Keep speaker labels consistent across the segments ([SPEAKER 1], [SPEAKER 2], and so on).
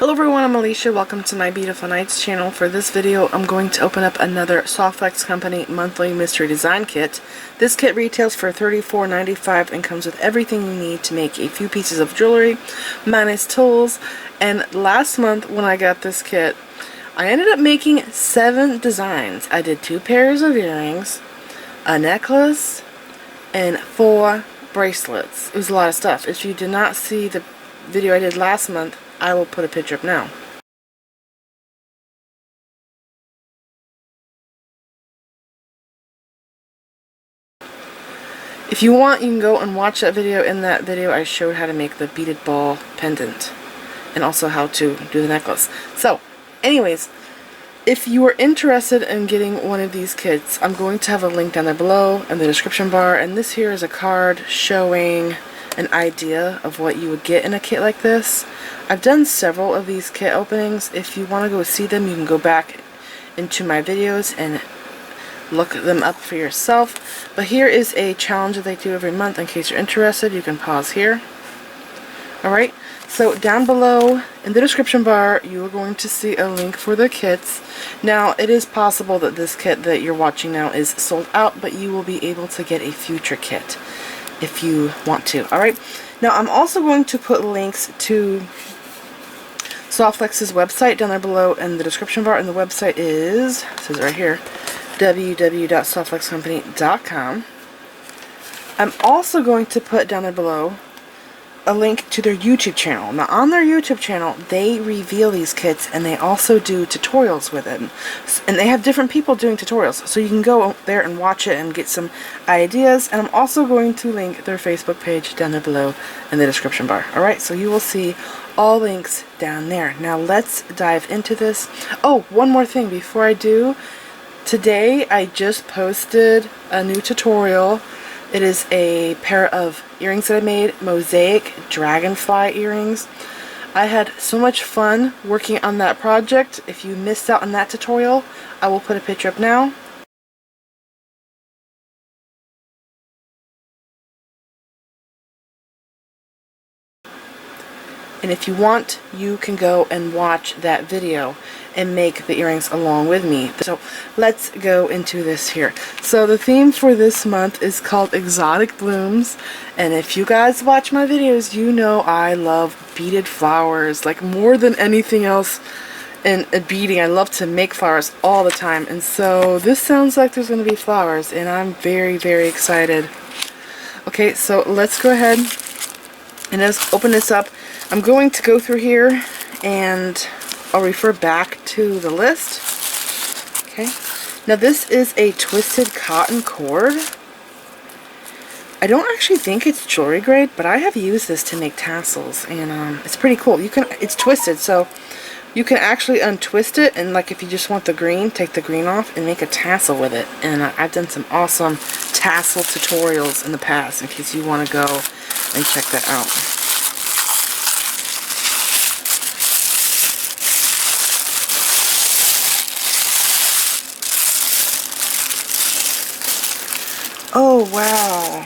[SPEAKER 1] Hello everyone, I'm Alicia. Welcome to my Beautiful Nights channel. For this video, I'm going to open up another Softflex Company monthly mystery design kit. This kit retails for $34.95 and comes with everything you need to make a few pieces of jewelry, minus tools. And last month when I got this kit, I ended up making 7 designs. I did 2 pairs of earrings, a necklace, and 4 bracelets. It was a lot of stuff. If you did not see the video I did last month, I will put a picture up now. If you want, you can go and watch that video. In that video, I showed how to make the beaded ball pendant and also how to do the necklace. So, anyways, if you are interested in getting one of these kits, I'm going to have a link down there below in the description bar, and this here is a card showing an idea of what you would get in a kit like this. I've done several of these kit openings. If you want to go see them, you can go back into my videos and look them up for yourself. But here is a challenge that they do every month. In case you're interested, you can pause here. Alright, so down below in the description bar, you are going to see a link for the kits. Now, it is possible that this kit that you're watching now is sold out, but you will be able to get a future kit if you want to. Alright, now I'm also going to put links to Softflex's website down there below in the description bar, and the website is, it says right here, www.softflexcompany.com. I'm also going to put down there below a link to their YouTube channel. Now, on their YouTube channel, they reveal these kits and they also do tutorials with it. And they have different people doing tutorials, so you can go there and watch it and get some ideas. And I'm also going to link their Facebook page down there below in the description bar. Alright, so you will see all links down there. Now, let's dive into this. Oh, one more thing before I do. Today, I just posted a new tutorial. It is a pair of earrings that I made, mosaic dragonfly earrings. I had so much fun working on that project. If you missed out on that tutorial, I will put a picture up now. And if you want, you can go and watch that video and make the earrings along with me. So let's go into this here. So the theme for this month is called Exotic Blooms. And if you guys watch my videos, you know I love beaded flowers. Like, more than anything else in beading, I love to make flowers all the time. And so this sounds like there's going to be flowers, and I'm very, very excited. Okay, so let's go ahead and let's open this up. I'm going to go through here and I'll refer back to the list. Okay, now this is a twisted cotton cord. I don't actually think it's jewelry grade, but I have used this to make tassels, and it's pretty cool. It's twisted, so you can actually untwist it, and like if you just want the green, take the green off and make a tassel with it. And I've done some awesome tassel tutorials in the past, in case you want to go and check that out. Oh, wow.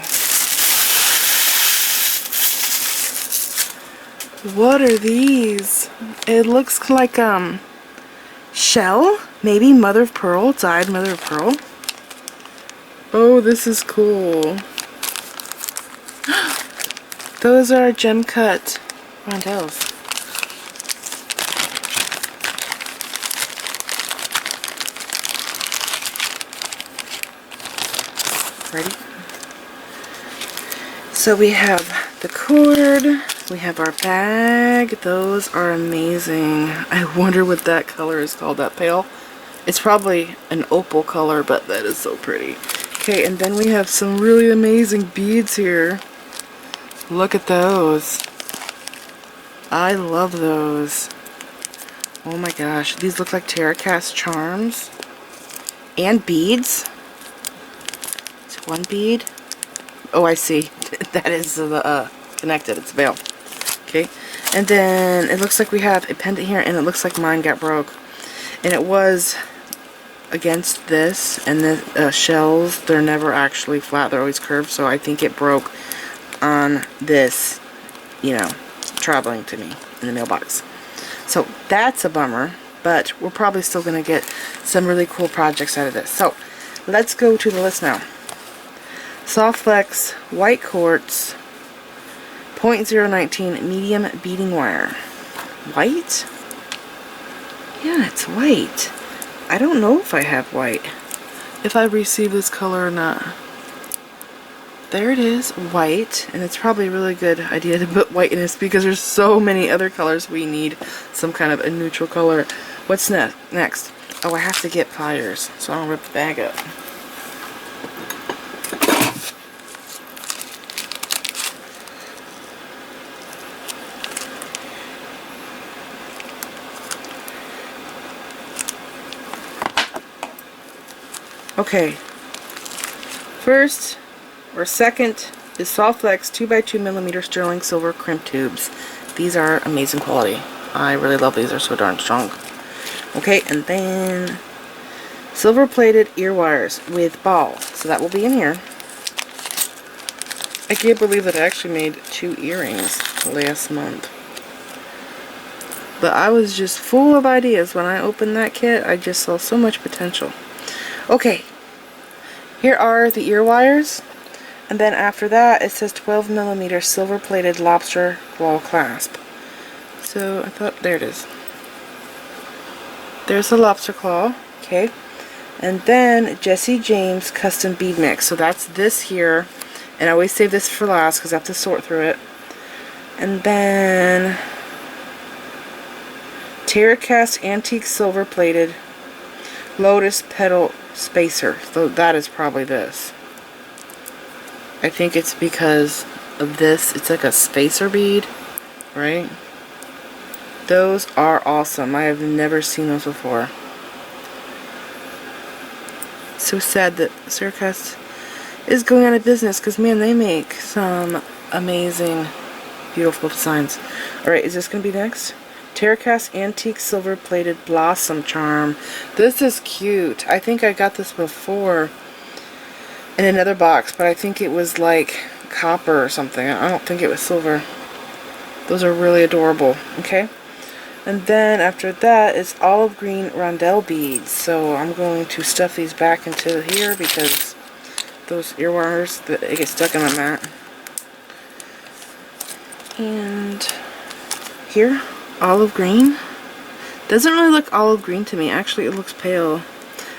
[SPEAKER 1] What are these? It looks like, shell? Maybe mother of pearl, dyed mother of pearl. Oh, this is cool. Those are gem cut rondelles. Ready? So we have the cord, we have our bag. Those are amazing. I wonder what that color is called, that pale. It's probably an opal color, but that is so pretty. Okay, and then we have some really amazing beads here. Look at those. I love those. Oh my gosh, these look like tarot cast charms and beads. One bead. Oh, I see. That is the connected. It's veil. Okay, and then it looks like we have a pendant here, and it looks like mine got broke, and it was against this, and the shells, they're never actually flat, they're always curved, so I think it broke on this, you know, traveling to me in the mailbox. So that's a bummer, but we're probably still going to get some really cool projects out of this. So let's go to the list now. Soft Flex White Quartz 0.019 medium beading wire. White? Yeah, it's white. I don't know if I have white. If I receive this color or not. There it is, white, and it's probably a really good idea to put white in this because there's so many other colors we need some kind of a neutral color. What's next? Oh, I have to get pliers, so I'll rip the bag up. Okay, first or second is Soft Flex 2x2mm sterling silver crimp tubes. These are amazing quality. I really love these, they're so darn strong. Okay, and then silver plated ear wires with ball. So that will be in here. I can't believe that I actually made 2 earrings last month. But I was just full of ideas when I opened that kit. I just saw so much potential. Okay, here are the ear wires, and then after that it says 12mm silver plated lobster claw clasp. So I thought, there it is. There's the lobster claw, okay, and then Jesse James custom bead mix. So that's this here, and I always save this for last because I have to sort through it. And then Terracast antique silver plated lotus petal spacer. So that is probably this. I think it's because of this. It's like a spacer bead, right? Those are awesome. I have never seen those before. So sad that Terracast is going out of business because, man, they make some amazing, beautiful designs. Alright, is this going to be next? Terracast antique silver plated blossom charm. This is cute. I think I got this before in another box, but I think it was like copper or something. I don't think it was silver. Those are really adorable. Okay, and then after that is olive green rondelle beads. So I'm going to stuff these back into here because those ear wires, they get stuck in my mat. And here, olive green. Doesn't really look olive green to me. Actually, it looks pale.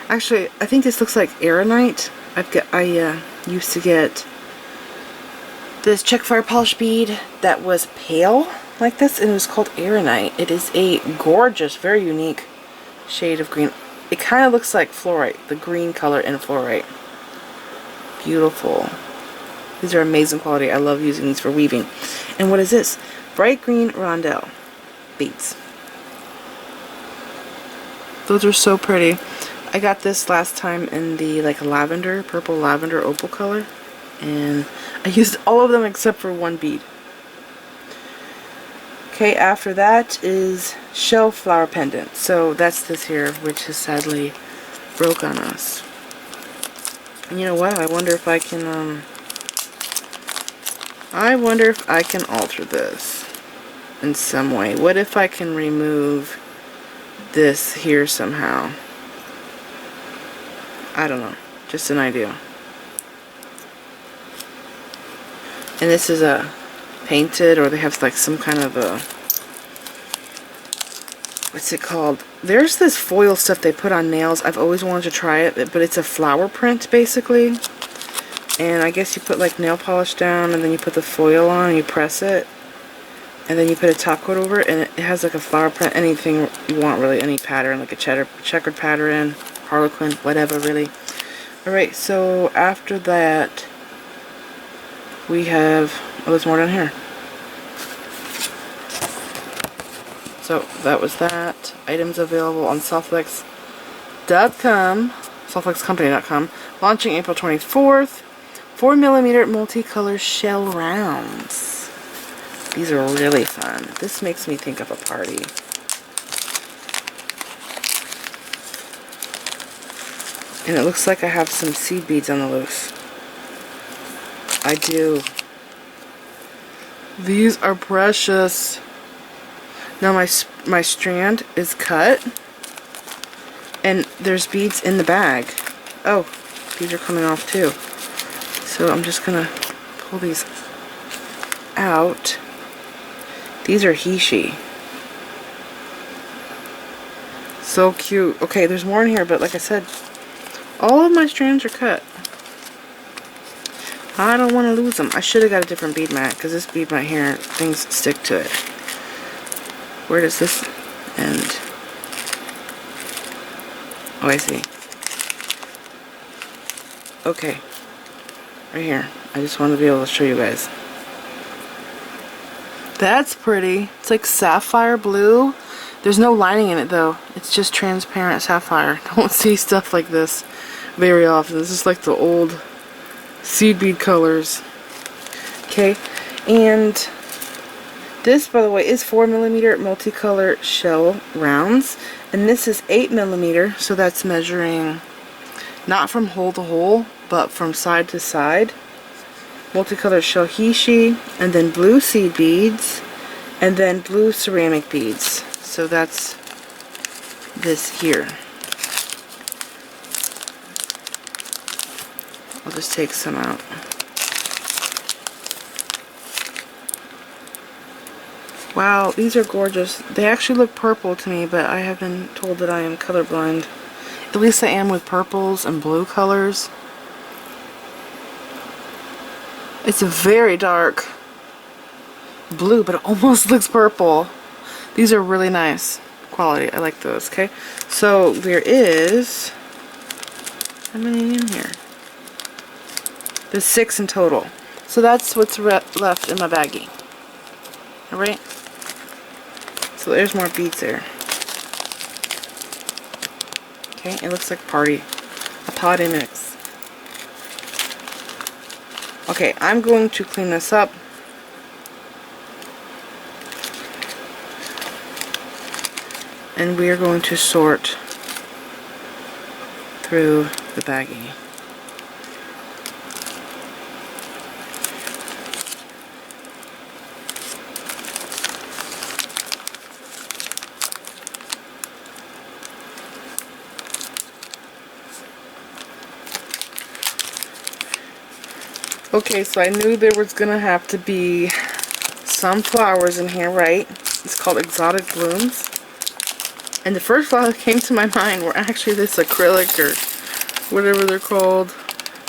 [SPEAKER 1] Actually, I think this looks like aeronite. I used to get this check fire polish bead that was pale like this, and it was called aeronite. It is a gorgeous, very unique shade of green. It kind of looks like fluorite, the green color in fluorite. Beautiful. These are amazing quality. I love using these for weaving. And what is this? Bright green rondelle beads. Those are so pretty. I got this last time in the like lavender, purple lavender opal color, and I used all of them except for one bead. Okay, after that is shell flower pendant. So that's this here, which is sadly broke on us. And you know what? I wonder if I can alter this in some way. What if I can remove this here somehow? I don't know. Just an idea. And this is a painted, or they have like some kind of a, what's it called? There's this foil stuff they put on nails. I've always wanted to try it, but it's a flower print basically. And I guess you put like nail polish down, and then you put the foil on and you press it. And then you put a top coat over it, and it has like a flower print, anything you want really, any pattern, like a checkered pattern, harlequin, whatever really. Alright, so after that we have, oh, there's more down here. So that was that. Items available on softflex.com, softflexcompany.com, launching April 24th. 4mm multicolor shell rounds. These are really fun. This makes me think of a party. And it looks like I have some seed beads on the loose. I do. These are precious. Now my strand is cut, and there's beads in the bag. Oh, beads are coming off too. So I'm just gonna pull these out. These are Hishi. So cute. Okay, there's more in here, but like I said, all of my strands are cut. I don't want to lose them. I should have got a different bead mat, because this bead mat here, things stick to it. Where does this end? Oh, I see. Okay. Right here. I just wanted to be able to show you guys. That's pretty. It's like sapphire blue. There's no lining in it though. It's just transparent sapphire. Don't see stuff like this very often. This is like the old seed bead colors. Okay, and this, by the way, is 4mm multicolor shell rounds, and this is 8mm, so that's measuring not from hole to hole, but from side to side. Multicolor shell Hishi, and then blue seed beads, and then blue ceramic beads. So that's this here. I'll just take some out. Wow, these are gorgeous. They actually look purple to me, but I have been told that I am colorblind. At least I am with purples and blue colors. It's a very dark blue, but it almost looks purple. These are really nice quality. I like those, okay? So there is, how many in here? There's 6 in total. So that's what's left in my baggie. Alright? So there's more beads there. Okay, it looks like a party mix. Okay, I'm going to clean this up. And we are going to sort through the baggie. Okay, so I knew there was gonna have to be some flowers in here, right? It's called exotic blooms. And the first flower that came to my mind were actually this acrylic or whatever they're called.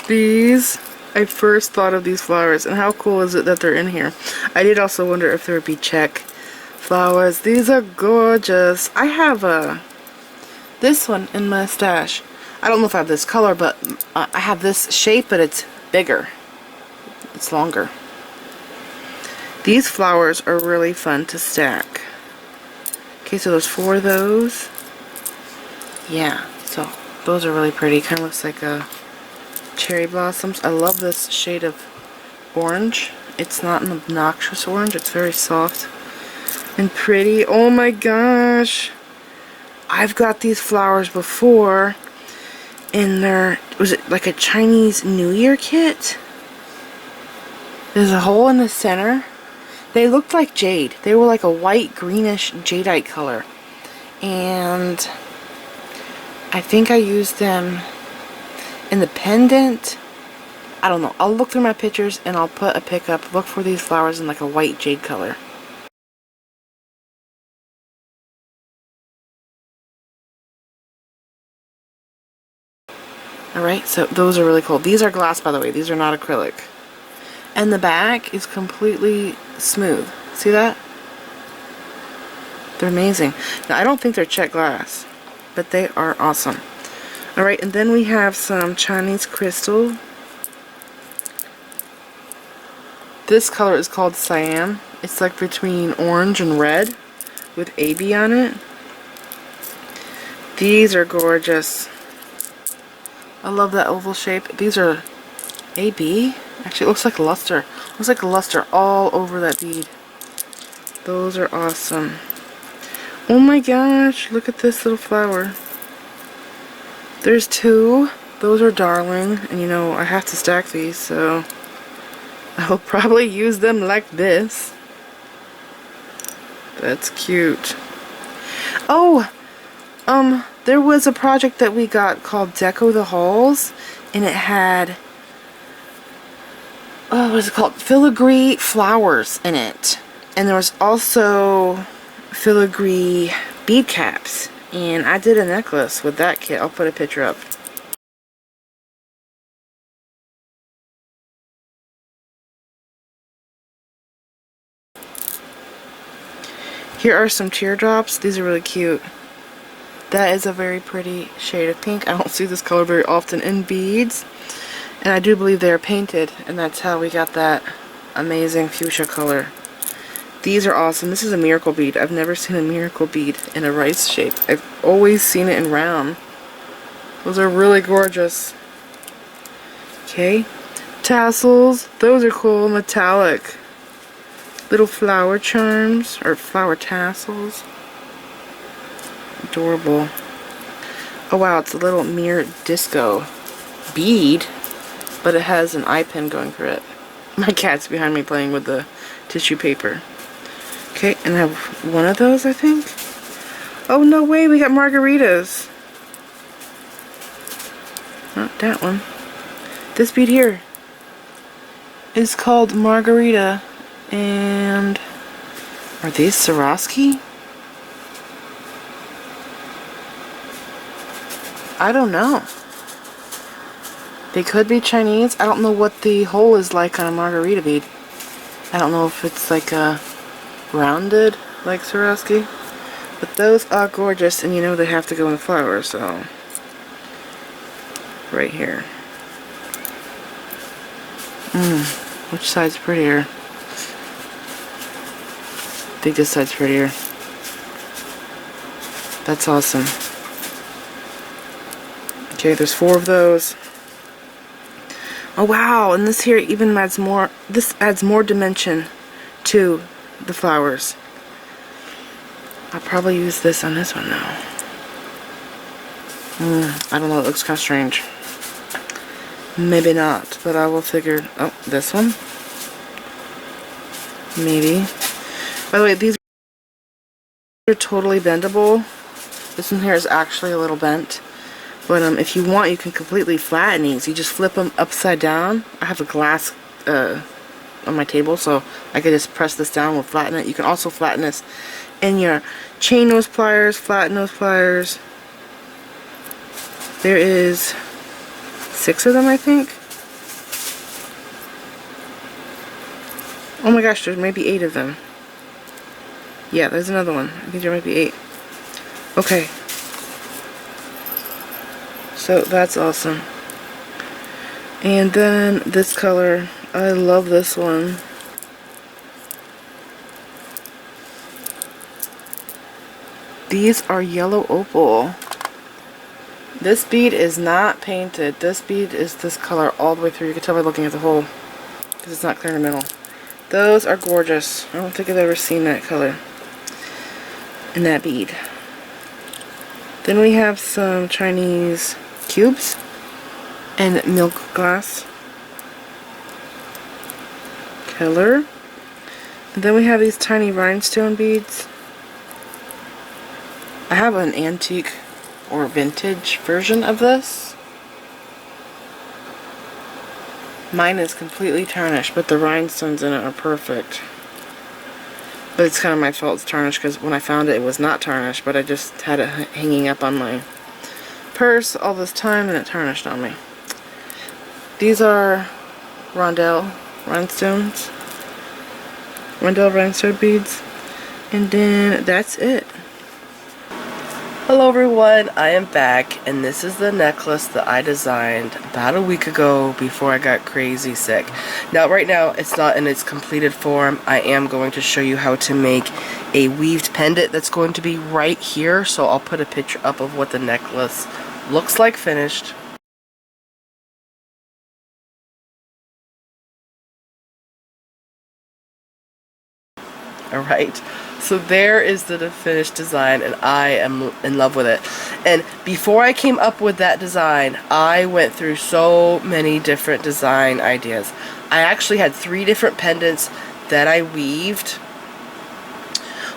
[SPEAKER 1] These, I first thought of these flowers, and how cool is it that they're in here. I did also wonder if there would be check flowers. These are gorgeous. I have this one in my stash. I don't know if I have this color, but I have this shape, but it's bigger. It's longer. These flowers are really fun to stack. Okay, so there's 4 of those. Yeah, so those are really pretty. Kind of looks like a cherry blossoms. I love this shade of orange. It's not an obnoxious orange. It's very soft and pretty. Oh my gosh. I've got these flowers before in their, was it like a Chinese New Year kit? There's a hole in the center. They looked like jade. They were like a white greenish jadeite color. And I think I used them in the pendant. I don't know. I'll look through my pictures and I'll put a pic up. Look for these flowers in like a white jade color. Alright, so those are really cool. These are glass, by the way. These are not acrylic. And the back is completely smooth. See that? They're amazing. Now, I don't think they're check glass, but they are awesome. Alright, and then we have some Chinese crystal. This color is called cyan. It's like between orange and red with AB on it. These are gorgeous. I love that oval shape. These are AB. Actually, it looks like luster. It looks like luster all over that bead. Those are awesome. Oh my gosh, look at this little flower. There's 2. Those are darling. And you know, I have to stack these, so I'll probably use them like this. That's cute. Oh, there was a project that we got called Deco the Halls, and it had, oh, what is it called? Filigree flowers in it. And there was also filigree bead caps. And I did a necklace with that kit. I'll put a picture up. Here are some teardrops. These are really cute. That is a very pretty shade of pink. I don't see this color very often in beads. And I do believe they are painted, and that's how we got that amazing fuchsia color. These are awesome. This is a miracle bead. I've never seen a miracle bead in a rice shape. I've always seen it in round. Those are really gorgeous. Okay. Tassels. Those are cool. Metallic. Little flower charms, or flower tassels. Adorable. Oh wow, it's a little mirror disco bead, but it has an eye pin going through it. My cat's behind me playing with the tissue paper. Okay, and I have one of those, I think. Oh no way, we got margaritas. Not that one. This bead here is called Margarita, and are these Swarovski? I don't know. They could be Chinese. I don't know what the hole is like on a margarita bead. I don't know if it's like a rounded like Swarovski. But those are gorgeous, and you know they have to go in the flower, so right here. Which side's prettier? I think this side's prettier. That's awesome. Okay, there's 4 of those. Oh wow, and this here even adds more, this adds more dimension to the flowers. I'll probably use this on this one now. I don't know, it looks kind of strange. Maybe not, but I will figure, oh, this one? Maybe. By the way, these are totally bendable. This one here is actually a little bent. But if you want, you can completely flatten these. You just flip them upside down. I have a glass on my table, so I could just press this down and flatten it. You can also flatten this in your chain nose pliers, flat nose pliers. There is 6 of them, I think. Oh my gosh, there's maybe 8 of them. Yeah, there's another one. I think there might be 8. Okay. So that's awesome. And then this color, I love this one. These are yellow opal. This bead is not painted. This bead is this color all the way through. You can tell by looking at the hole because it's not clear in the middle. Those are gorgeous. I don't think I've ever seen that color in that bead. Then we have some Chinese cubes and milk glass color. And then we have these tiny rhinestone beads. I have an antique or vintage version of this. Mine is completely tarnished, but the rhinestones in it are perfect. But it's kind of my fault it's tarnished, because when I found it, it was not tarnished, but I just had it hanging up on my purse all this time and it tarnished on me. These are rondelle rhinestones. Rondelle rhinestone beads. And then that's it.
[SPEAKER 2] Hello everyone, I am back, and this is the necklace that I designed about a week ago before I got crazy sick. Now right now it's not in its completed form. I am going to show you how to make a weaved pendant that's going to be right here, so I'll put a picture up of what the necklace looks like finished. Alright, so there is the finished design, and I am in love with it. And before I came up with that design, I went through so many different design ideas. I actually had 3 different pendants that I weaved.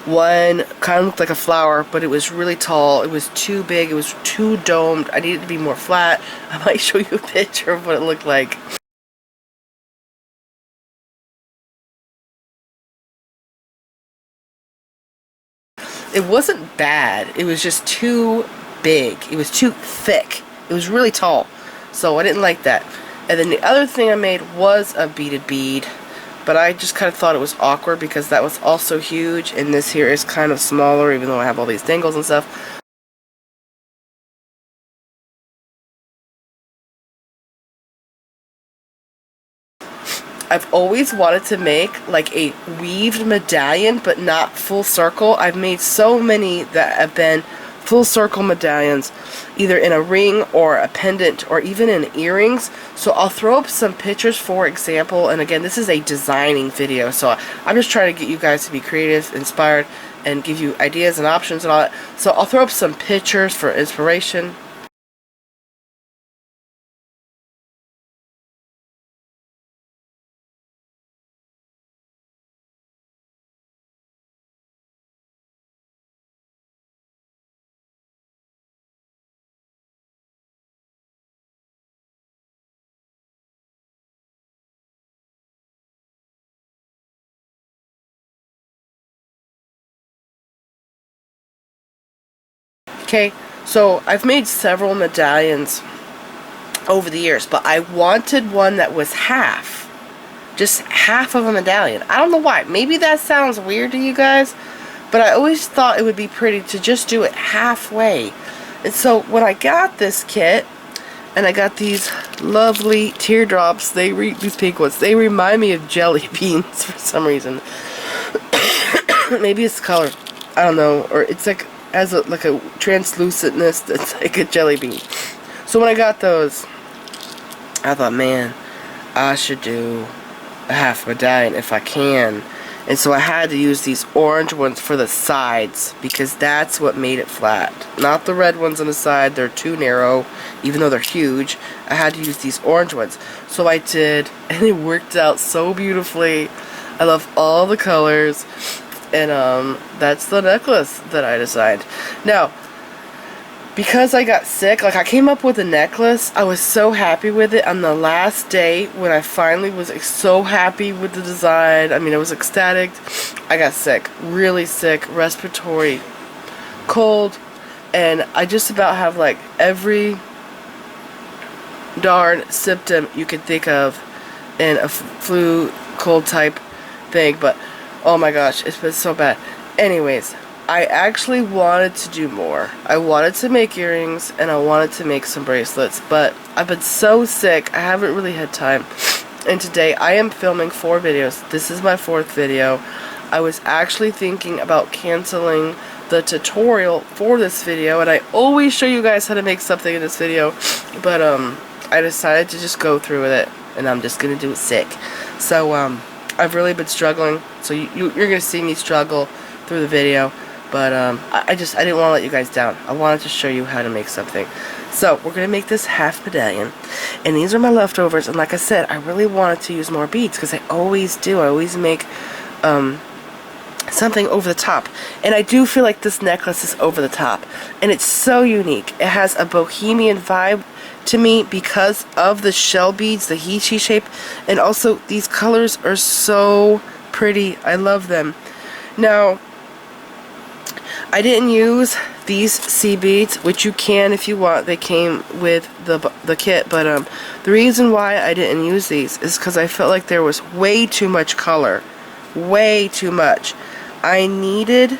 [SPEAKER 2] One kind of looked like a flower, but it was really tall. It was too big. It was too domed. I needed to be more flat. I might show you a picture of what it looked like. It wasn't bad. It was just too big. It was too thick. It was really tall. So I didn't like that. And then the other thing I made was a beaded bead. But I just kind of thought it was awkward because that was also huge. And this here is kind of smaller, even though I have all these dangles and stuff. I've always wanted to make like a weaved medallion, but not full circle. I've made so many that have been full circle medallions, either in a ring or a pendant or even in earrings. So I'll throw up some pictures, for example, and again, this is a designing video, so I'm just trying to get you guys to be creative, inspired, and give you ideas and options and all that. So I'll throw up some pictures for inspiration. Okay, so I've made several medallions over the years, but I wanted one that was half. Just half of a medallion. I don't know why. Maybe that sounds weird to you guys, but I always thought it would be pretty to just do it halfway. And so when I got this kit, and I got these lovely teardrops, these pink ones, they remind me of jelly beans for some reason. Maybe it's the color. I don't know. Or it's like has like a translucentness that's like a jelly bean. So when I got those, I thought, man, I should do a half medallion if I can. And so I had to use these orange ones for the sides because that's what made it flat. Not the red ones on the side. They're too narrow, even though they're huge. I had to use these orange ones. So I did, and it worked out so beautifully. I love all the colors. And that's the necklace that I designed. Now, because I got sick, like I came up with a necklace, I was so happy with it on the last day when I finally was so happy with the design. I mean, I was ecstatic. I got sick, really sick, respiratory, cold, and I just about have like every darn symptom you could think of in a flu, cold type thing, but oh my gosh, it's been so bad. Anyways, I actually wanted to do more. I wanted to make earrings and I wanted to make some bracelets, but I've been so sick, I haven't really had time. And today I am filming 4 videos. This is my 4th video. I was actually thinking about canceling the tutorial for this video, and I always show you guys how to make something in this video, but I decided to just go through with it, and I'm just gonna do it sick. So I've really been struggling, so you're gonna see me struggle through the video, but I didn't want to let you guys down. I wanted to show you how to make something. So we're gonna make this half medallion, and these are my leftovers. And like I said, I really wanted to use more beads because I always do. I always make something over the top, and I do feel like this necklace is over the top, and it's so unique. It has a bohemian vibe to me because of the shell beads, the Heechee shape, and also these colors are so pretty. I love them. Now, I didn't use these sea beads, which you can if you want. They came with the kit, but the reason why I didn't use these is because I felt like there was way too much color. Way too much. I needed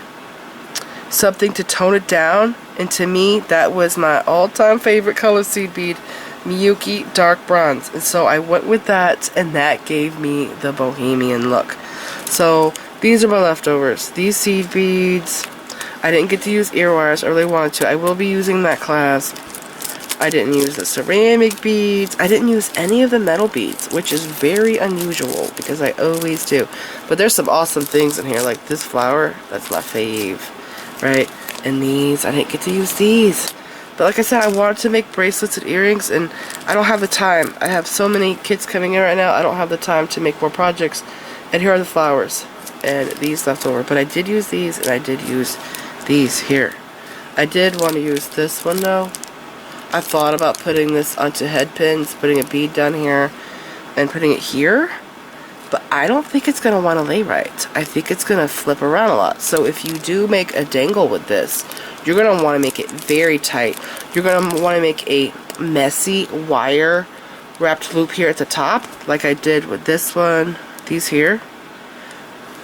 [SPEAKER 2] something to tone it down, and to me that was my all-time favorite color seed bead, Miyuki Dark Bronze, and so I went with that, and that gave me the bohemian look. So these are my leftovers. These seed beads, I didn't get to use ear wires. I really wanted to. I will be using that class. I didn't use the ceramic beads. I didn't use any of the metal beads, which is very unusual because I always do. But there's some awesome things in here, like this flower. That's my fave, right? And these, I didn't get to use these. But like I said, I wanted to make bracelets and earrings, and I don't have the time. I have so many kits coming in right now, I don't have the time to make more projects. And here are the flowers. and these left over. But I did use these, and I did use these here. I did want to use this one though. I thought about putting this onto head pins, putting a bead down here, and putting it here. But I don't think it's going to want to lay right. I think it's going to flip around a lot. So if you do make a dangle with this, you're going to want to make it very tight. You're going to want to make a messy wire wrapped loop here at the top, like I did with this one, these here,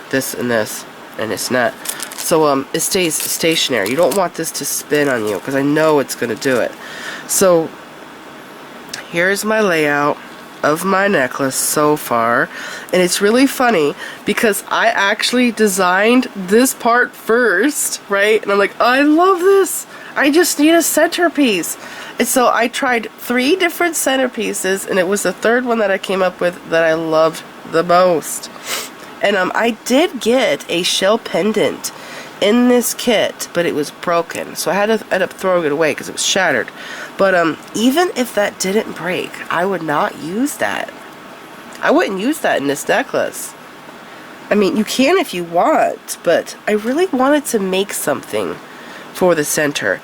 [SPEAKER 2] this and it's not. So it stays stationary. You don't want this to spin on you, because I know it's going to do it. So here's my layout of my necklace so far, and it's really funny because I actually designed this part first, right? And I'm like, I love this, I just need a centerpiece. And so I tried 3 different centerpieces, and it was the third one that I came up with that I loved the most. And I did get a shell pendant in this kit, but it was broken, so I had to end up throwing it away because it was shattered. But even if that didn't break, I would not use that. I wouldn't use that in this necklace. I mean, you can if you want, but I really wanted to make something for the center.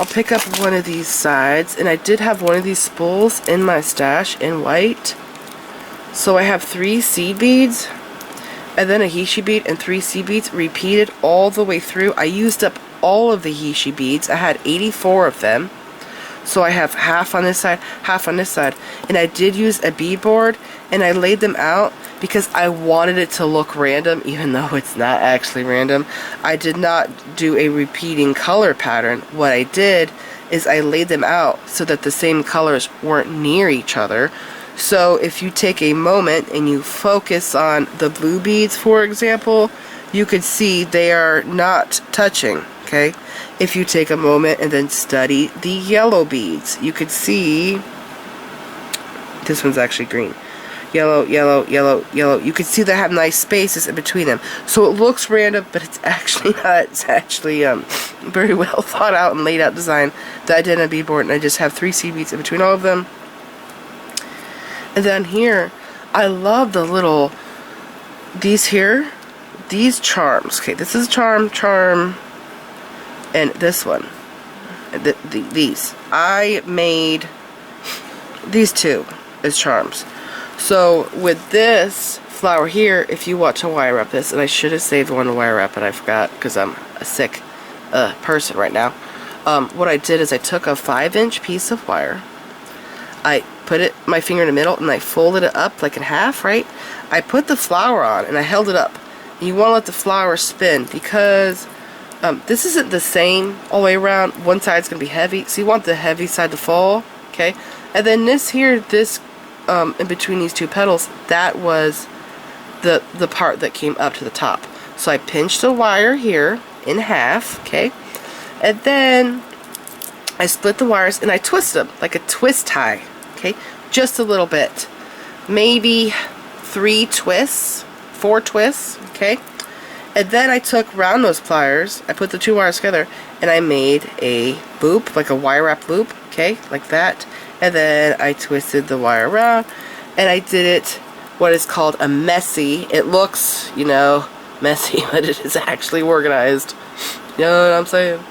[SPEAKER 2] I'll pick up one of these sides, and I did have one of these spools in my stash in white. So I have 3 seed beads, and then a Heishi bead and 3 seed beads repeated all the way through. I used up all of the Heishi beads. I had 84 of them. So I have half on this side, half on this side. And I did use a bead board, and I laid them out because I wanted it to look random, even though it's not actually random. I did not do a repeating color pattern. What I did is I laid them out so that the same colors weren't near each other. So if you take a moment and you focus on the blue beads, for example, you could see they are not touching, okay? If you take a moment and then study the yellow beads, you could see, this one's actually green. Yellow, yellow, yellow, yellow. You can see they have nice spaces in between them. So it looks random, but it's actually not. It's actually very well thought out and laid out design that I did on a bead board, and I just have 3 seed beads in between all of them. And then here, I love the little, these charms. Okay, this is charm, and this one, these. I made these 2 as charms. So with this flower here, if you want to wire wrap this, and I should have saved one to wire wrap, but I forgot because I'm a sick person right now. What I did is I took a 5-inch piece of wire. I put my finger in the middle, and I folded it up like in half, right? I put the flower on, and I held it up. And you want to let the flower spin, because this isn't the same all the way around. One side's going to be heavy, so you want the heavy side to fall, okay? And then this here, in between these 2 petals, that was the part that came up to the top. So I pinched the wire here in half, okay? And then I split the wires, and I twist them like a twist tie, okay? Just a little bit. Maybe 3 twists, 4 twists, okay? And then I took round nose pliers, I put the 2 wires together, and I made a loop, like a wire wrap loop, okay? Like that. And then I twisted the wire around, and I did it what is called a messy. It looks, you know, messy, but it is actually organized. You know what I'm saying?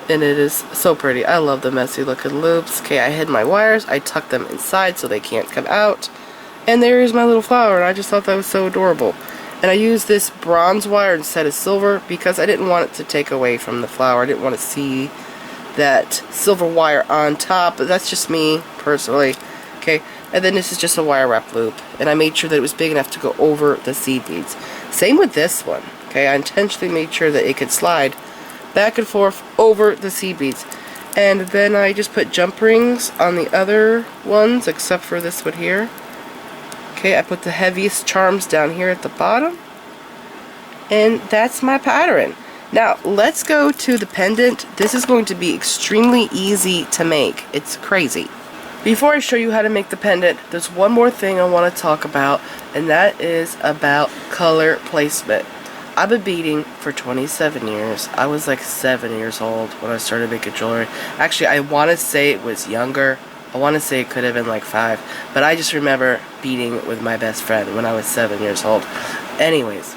[SPEAKER 2] And it is so pretty. I love the messy looking loops. Okay, I hid my wires. I tucked them inside so they can't come out. And there's my little flower, and I just thought that was so adorable. And I used this bronze wire instead of silver because I didn't want it to take away from the flower. I didn't want to see that silver wire on top, but that's just me personally. Okay, and then this is just a wire wrap loop, and I made sure that it was big enough to go over the seed beads. Same with this one. Okay, I intentionally made sure that it could slide back and forth over the seed beads. And then I just put jump rings on the other ones, except for this one here. Okay, I put the heaviest charms down here at the bottom, and that's my pattern. Now, let's go to the pendant. This is going to be extremely easy to make. It's crazy. Before I show you how to make the pendant, there's one more thing I want to talk about, and that is about color placement. I've been beading for 27 years. I was like 7 years old when I started making jewelry. Actually, I want to say it was younger. I want to say it could have been like 5, but I just remember beading with my best friend when I was 7 years old. Anyways,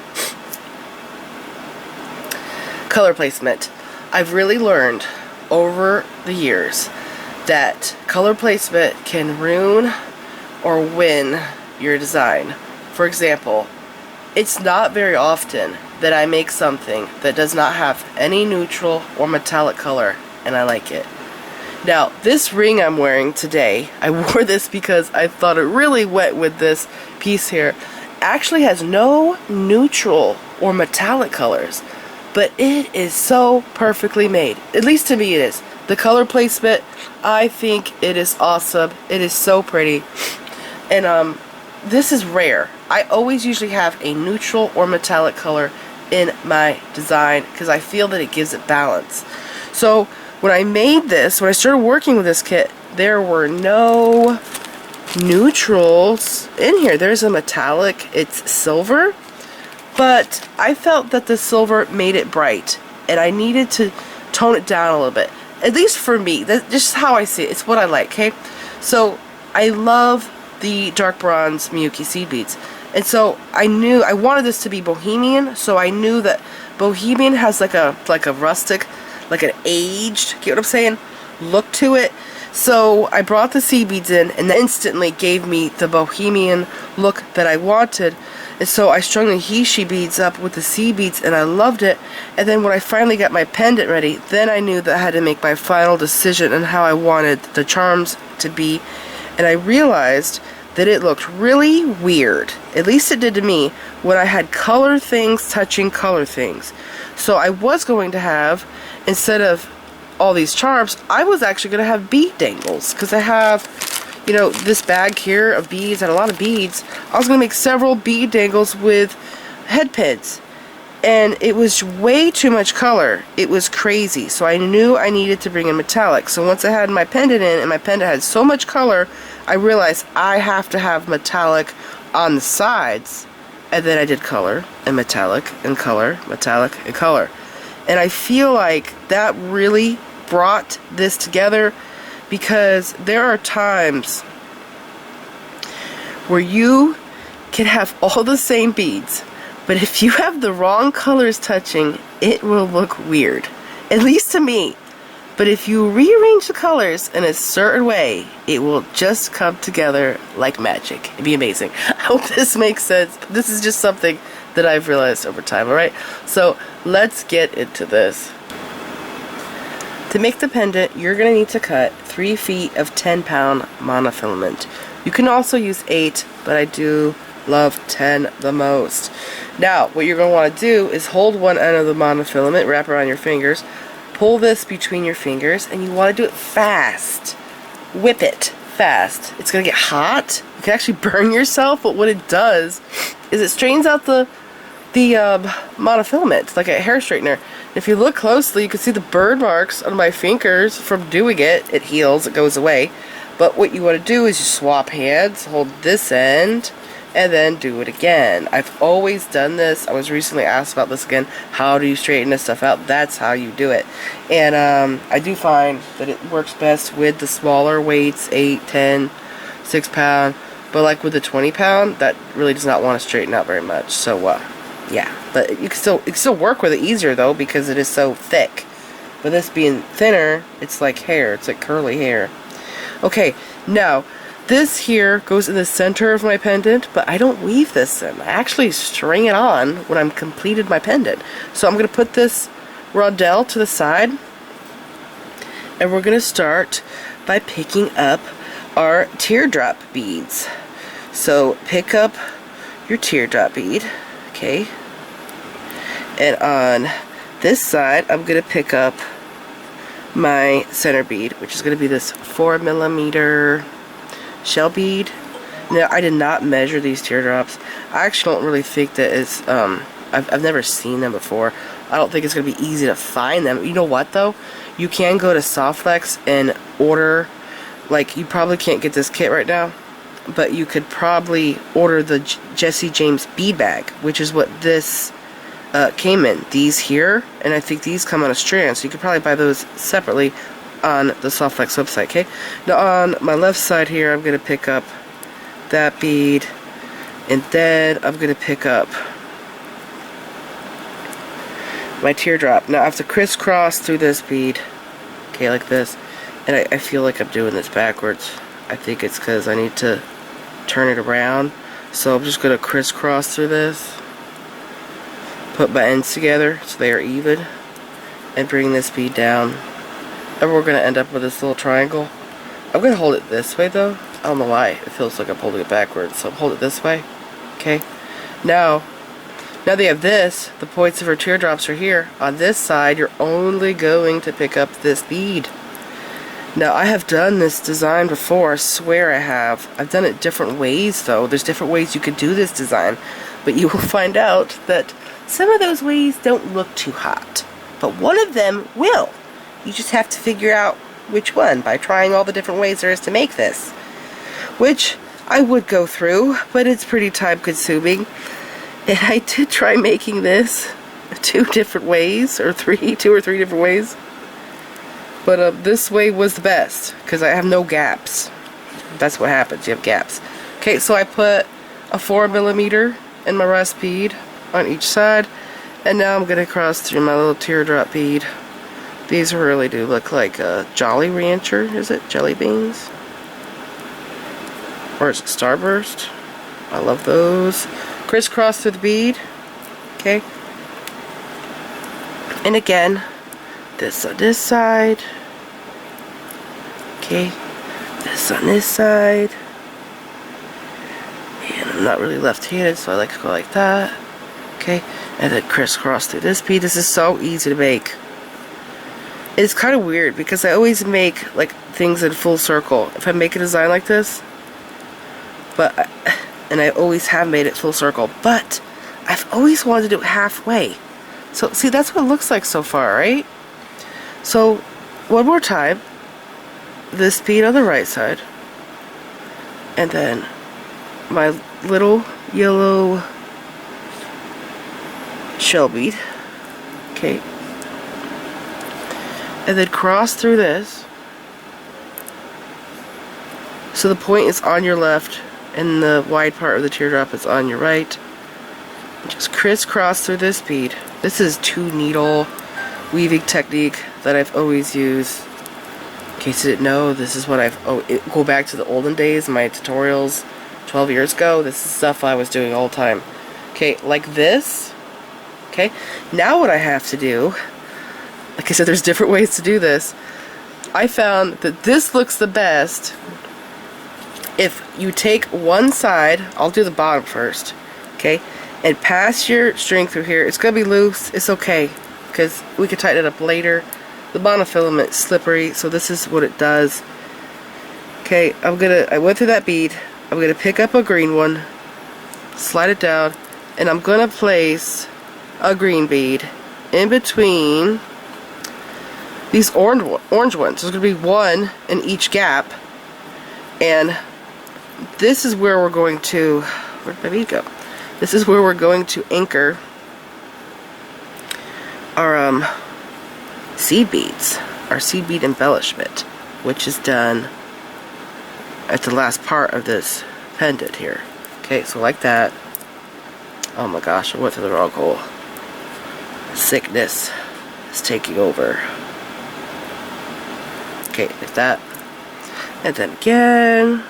[SPEAKER 2] color placement. I've really learned over the years that color placement can ruin or win your design. For example, it's not very often that I make something that does not have any neutral or metallic color and I like it. Now, this ring I'm wearing today, I wore this because I thought it really went with this piece here, actually has no neutral or metallic colors, but it is so perfectly made. At least to me it is. The color placement, I think it is awesome. It is so pretty. And this is rare. I always usually have a neutral or metallic color in my design because I feel that it gives it balance. So when I made this, when I started working with this kit, there were no neutrals in here. There's a metallic, it's silver, but I felt that the silver made it bright and I needed to tone it down a little bit. At least for me, that's just how I see it. It's what I like, okay? So I love the dark bronze Miyuki seed beads. And so I knew I wanted this to be bohemian, so I knew that bohemian has like a rustic, like an aged, get what I'm saying, look to it. So I brought the seed beads in and that instantly gave me the bohemian look that I wanted. And so I strung the Hishi beads up with the seed beads and I loved it. And then when I finally got my pendant ready, then I knew that I had to make my final decision on how I wanted the charms to be. And I realized that it looked really weird, at least it did to me, when I had color things touching color things. So I was going to have, instead of all these charms, I was actually going to have bead dangles, because I have, you know, this bag here of beads and a lot of beads. I was going to make several bead dangles with head pins, and it was way too much color. It was crazy, so I knew I needed to bring in metallic. So once I had my pendant in, and my pendant had so much color, I realized I have to have metallic on the sides, and then I did color and metallic and color, metallic and color. And I feel like that really brought this together, because there are times where you can have all the same beads, but if you have the wrong colors touching, it will look weird, at least to me. But if you rearrange the colors in a certain way, it will just come together like magic. It'd be amazing. I hope this makes sense. This is just something that I've realized over time, alright? So let's get into this. To make the pendant, you're going to need to cut 3 feet of 10-pound monofilament. You can also use 8, but I do love 10 the most. Now, what you're going to want to do is hold one end of the monofilament, wrap around your fingers, pull this between your fingers, and you want to do it fast. Whip it fast. It's going to get hot. You can actually burn yourself, but what it does is it straightens out the monofilament like a hair straightener. If you look closely, you can see the burn marks on my fingers from doing it. It heals, it goes away. But what you want to do is you swap hands, hold this end, and then do it again. I've always done this. I was recently asked about this again. How do you straighten this stuff out? That's how you do it. And I do find that it works best with the smaller weights, 8, 10, 6 pound. But like with the 20 pound, that really does not want to straighten out very much. So yeah, but you can still work with it easier though, because it is so thick. But this being thinner, it's like hair. It's like curly hair. Okay, now this here goes in the center of my pendant, but I don't weave this in. I actually string it on when I'm completed my pendant. So I'm going to put this rondelle to the side, and we're going to start by picking up our teardrop beads. So pick up your teardrop bead, okay, and on this side I'm going to pick up my center bead, which is going to be this 4mm shell bead. Now, I did not measure these teardrops. I actually don't really think that it's, I've never seen them before. I don't think it's going to be easy to find them. You know what though? You can go to Softlex and order, like, you probably can't get this kit right now, but you could probably order the Jesse James bead bag, which is what this came in. These here, and I think these come on a strand, so you could probably buy those separately on the Softlex website, okay? Now on my left side here, I'm going to pick up that bead, and then I'm going to pick up my teardrop. Now I have to crisscross through this bead, okay, like this. And I feel like I'm doing this backwards. I think it's because I need to turn it around. So I'm just going to crisscross through this, put my ends together so they are even, and bring this bead down. And we're going to end up with this little triangle. I'm going to hold it this way though. I don't know why. It feels like I'm holding it backwards. So hold it this way. Okay. Now they have this. The points of her teardrops are here. On this side, you're only going to pick up this bead. Now, I have done this design before. I swear I have. I've done it different ways though. There's different ways you could do this design. But you will find out that some of those ways don't look too hot. But one of them will. You just have to figure out which one by trying all the different ways there is to make this. Which I would go through, but it's pretty time consuming. And I did try making this two or three different ways. But this way was the best, because I have no gaps. That's what happens, you have gaps. Okay, so I put a 4mm in my rust bead on each side. And now I'm going to cross through my little teardrop bead. These really do look like a Jolly Rancher, is it? Jelly beans? Or is it Starburst? I love those. Crisscross through the bead. Okay. And again, this on this side. Okay. This on this side. And I'm not really left-handed, so I like to go like that. Okay. And then crisscross through this bead. This is so easy to make. It's kind of weird because I always make like things in full circle if I make a design like this. And I always have made it full circle, but I've always wanted to do it halfway. So see, that's what it looks like so far, right? So one more time, this bead on the right side, and then my little yellow shell bead, okay, and then cross through this. So the point is on your left, and the wide part of the teardrop is on your right. Just crisscross through this bead. This is 2-needle weaving technique that I've always used. In case you didn't know, this is what go back to the olden days, my tutorials 12 years ago. This is stuff I was doing all the time. Okay, like this. Okay, now what I have to do, like I said, there's different ways to do this. I found that this looks the best if you take one side, I'll do the bottom first, okay, and pass your string through here. It's going to be loose, it's okay, because we can tighten it up later. The monofilament is slippery, so this is what it does. Okay, I went through that bead, I'm going to pick up a green one, slide it down, and I'm going to place a green bead in between these orange ones. There's going to be one in each gap, and this is where we're going to, where'd my bead go? This is where we're going to anchor our seed beads, our seed bead embellishment, which is done at the last part of this pendant here. Okay, so like that. Oh my gosh, I went through the wrong hole. Sickness is taking over. Okay, like that. And then again.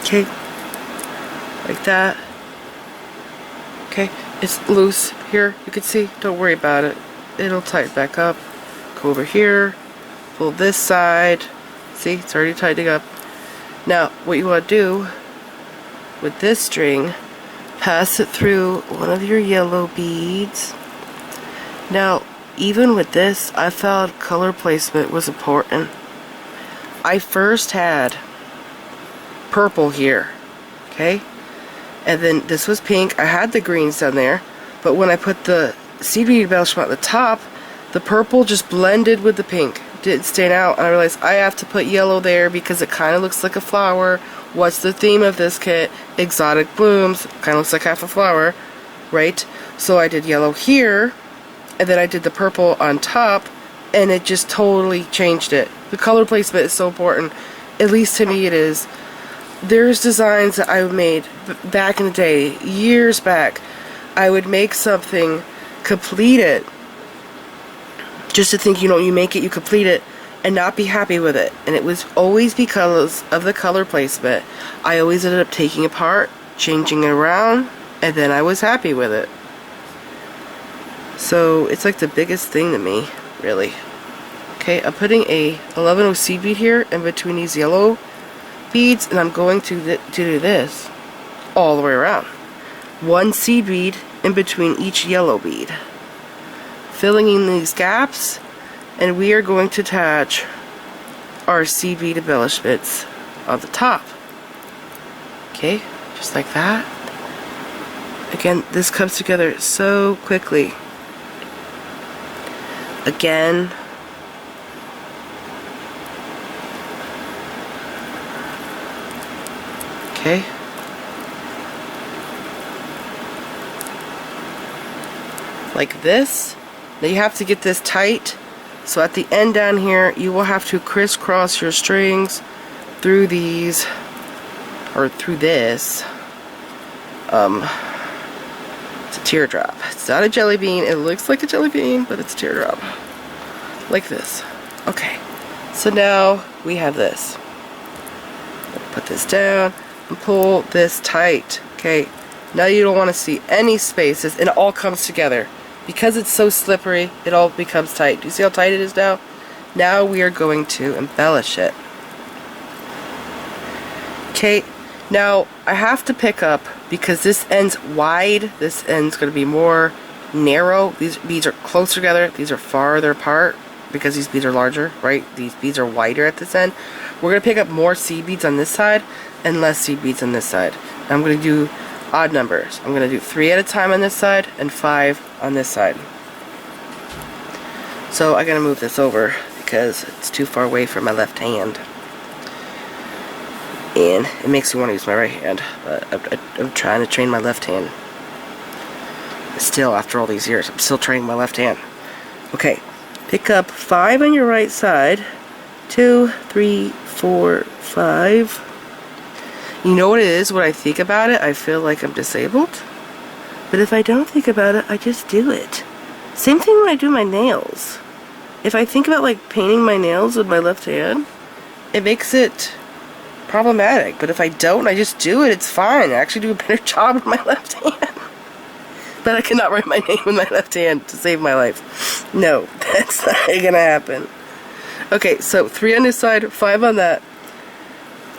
[SPEAKER 2] Okay, like that. Okay, it's loose here, you can see, don't worry about it. It'll tighten back up. Go over here, pull this side. See, it's already tightening up. Now, what you want to do with this string, pass it through one of your yellow beads. Now, even with this, I found color placement was important. I first had purple here, okay, and then this was pink. I had the greens down there, but when I put the seed bead embellishment at the top, the purple just blended with the pink, didn't stand out, and I realized I have to put yellow there because it kind of looks like a flower. What's the theme of this kit? Exotic blooms. Kind of looks like half a flower, right? So I did yellow here, and then I did the purple on top, and it just totally changed it. The color placement is so important, at least to me it is. there's designs that I made back in the day, years back. I would make something, complete it, just to think, you know, you make it, you complete it, and not be happy with it. And it was always because of the color placement. I always ended up taking it apart, changing it around, and then I was happy with it. So it's like the biggest thing to me, really. Okay, I'm putting a 11O seed bead here in between these yellow beads, and I'm going to do this all the way around. One seed bead in between each yellow bead, filling in these gaps, and we are going to attach our seed bead embellishments on the top. Okay, just like that. Again, this comes together so quickly. Again, okay. Like this. Now you have to get this tight. So at the end down here, you will have to crisscross your strings through these, or through this. It's a teardrop. It's not a jelly bean. It looks like a jelly bean, but it's a teardrop. Like this. Okay. So now we have this. Put this down and pull this tight. Okay. Now you don't want to see any spaces, and it all comes together. Because it's so slippery, it all becomes tight. Do you see how tight it is now? Now we are going to embellish it. Okay, now I have to pick up, because this end's wide, this end's going to be more narrow. These beads are closer together, these are farther apart, because these beads are larger, right? These beads are wider at this end. We're going to pick up more seed beads on this side, and less seed beads on this side. And I'm going to do odd numbers. I'm going to do 3 at a time on this side and 5 on this side. So I gotta move this over because it's too far away from my left hand, and it makes me want to use my right hand, but I'm trying to train my left hand. Still, after all these years, I'm still training my left hand. Okay, pick up 5 on your right side. 2, 3, 4, 5. You know what it is, when I think about it, I feel like I'm disabled. But if I don't think about it, I just do it. Same thing when I do my nails. If I think about like painting my nails with my left hand, it makes it problematic. But if I don't, I just do it, it's fine. I actually do a better job with my left hand. But I cannot write my name with my left hand to save my life. No, that's not gonna happen. Okay, so 3 on this side, 5 on that.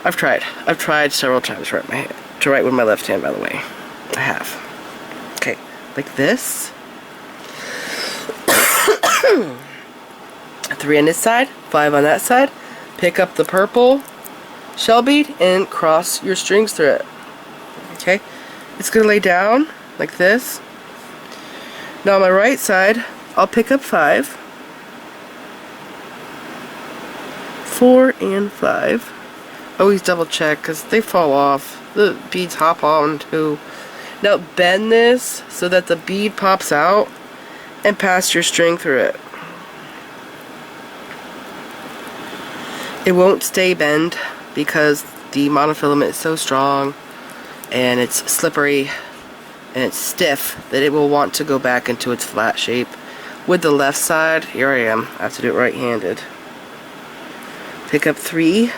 [SPEAKER 2] I've tried several times to write with my left hand, by the way. I have. Okay, like this. 3 on this side, 5 on that side. Pick up the purple shell bead and cross your strings through it. Okay, it's gonna lay down like this. Now on my right side, I'll pick up 5, 4, and 5. Always double check because they fall off. The beads hop on too. Now bend this so that the bead pops out and pass your string through it. It won't stay bent because the monofilament is so strong and it's slippery and it's stiff that it will want to go back into its flat shape. With the left side, here I am. I have to do it right-handed. Pick up 3.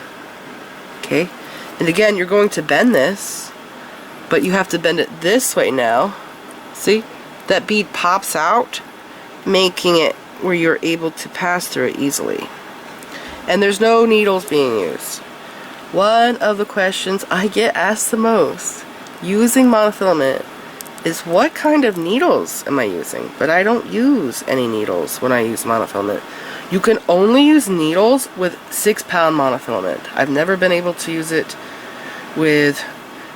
[SPEAKER 2] Okay, and again, you're going to bend this, but you have to bend it this way now. See? That bead pops out, making it where you're able to pass through it easily. And there's no needles being used. One of the questions I get asked the most using monofilament is what kind of needles am I using? But I don't use any needles when I use monofilament. You can only use needles with 6-pound monofilament. I've never been able to use it with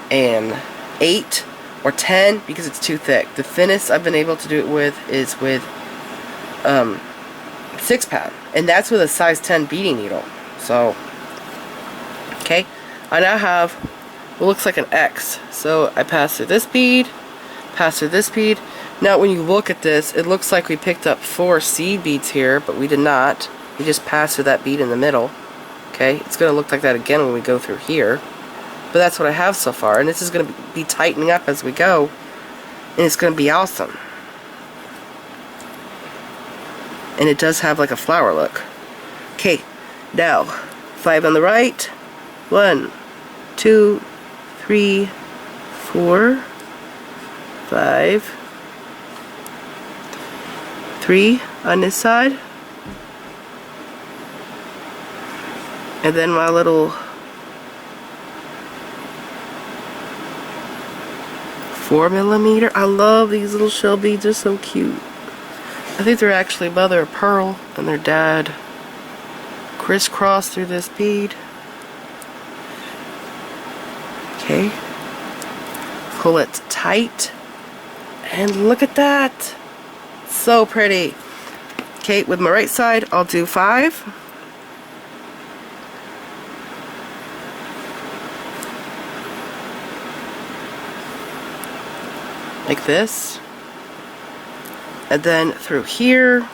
[SPEAKER 2] an 8 or 10 because it's too thick. The thinnest I've been able to do it with is with 6-pound, and that's with a size 10 beading needle. So, okay, I now have what looks like an X. So I pass through this bead, pass through this bead. Now when you look at this, it looks like we picked up 4 seed beads here, but we did not. We just passed through that bead in the middle. Okay, it's going to look like that again when we go through here. But that's what I have so far, and this is going to be tightening up as we go, and it's going to be awesome. And it does have like a flower look. Okay, now 5 on the right. 1, 2, 3, 4, 5. 3 on this side. And then my little 4mm. I love these little shell beads, they're so cute. I think they're actually mother of pearl and their dad. Crisscross through this bead. Okay. Pull it tight. And look at that. So pretty. Okay, with my right side, I'll do 5. Like this. And then through here.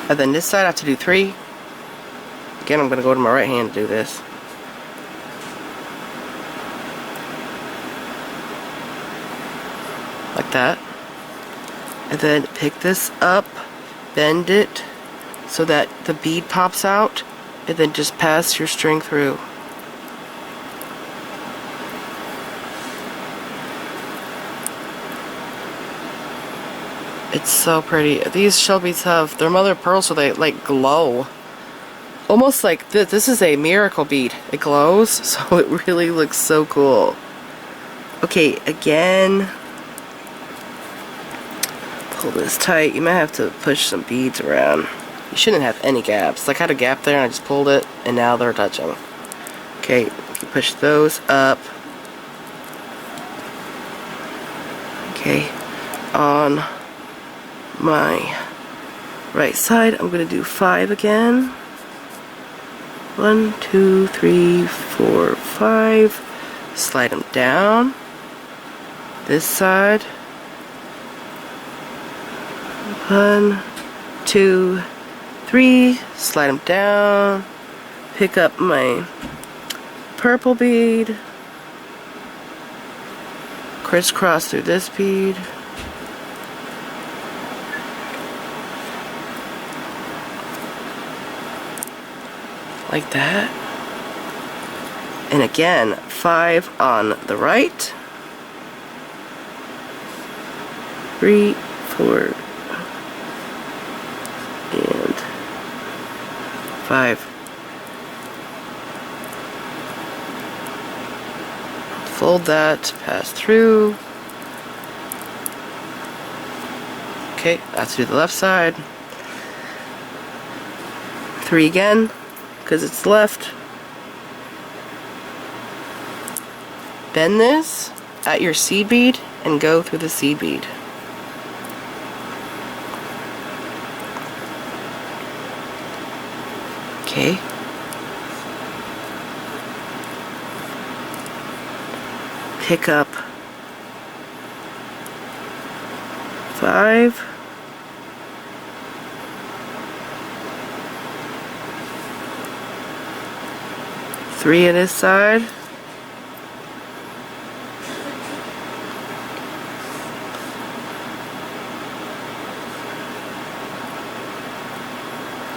[SPEAKER 2] And then this side I have to do 3. Again, I'm going to go to my right hand to do this. Like that. And then pick this up, bend it so that the bead pops out, and then just pass your string through. It's so pretty. These shell beads have, they're mother of pearl, so they like glow. Almost like this. This is a miracle bead. It glows, so it really looks so cool. Okay, again. Pull this tight. You might have to push some beads around. You shouldn't have any gaps. Like I had a gap there and I just pulled it and now they're touching. Okay, you push those up. Okay, on my right side I'm going to do 5 again. 1, 2, 3, 4, 5. Slide them down. This side. 1, 2, 3. Slide them down. Pick up my purple bead. Crisscross through this bead. Like that. And again, 5 on the right. 3, 4, and 5. Fold that, pass through. Okay, that's to the left side. 3 again, because it's left. Bend this at your seed bead and go through the seed bead. Okay. Pick up 5. 3 on this side.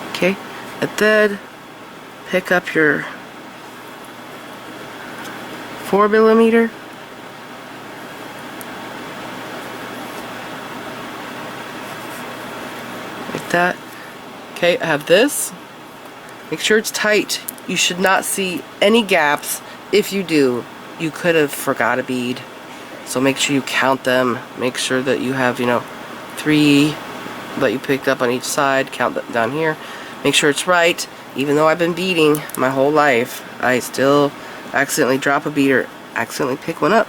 [SPEAKER 2] Okay, and then pick up your 4mm. Like that. Okay, I have this. Make sure it's tight. You should not see any gaps. If you do, you could have forgot a bead. So make sure you count them. Make sure that you have, 3 that you picked up on each side. Count that down here. Make sure it's right. Even though I've been beading my whole life, I still accidentally drop a bead or accidentally pick one up.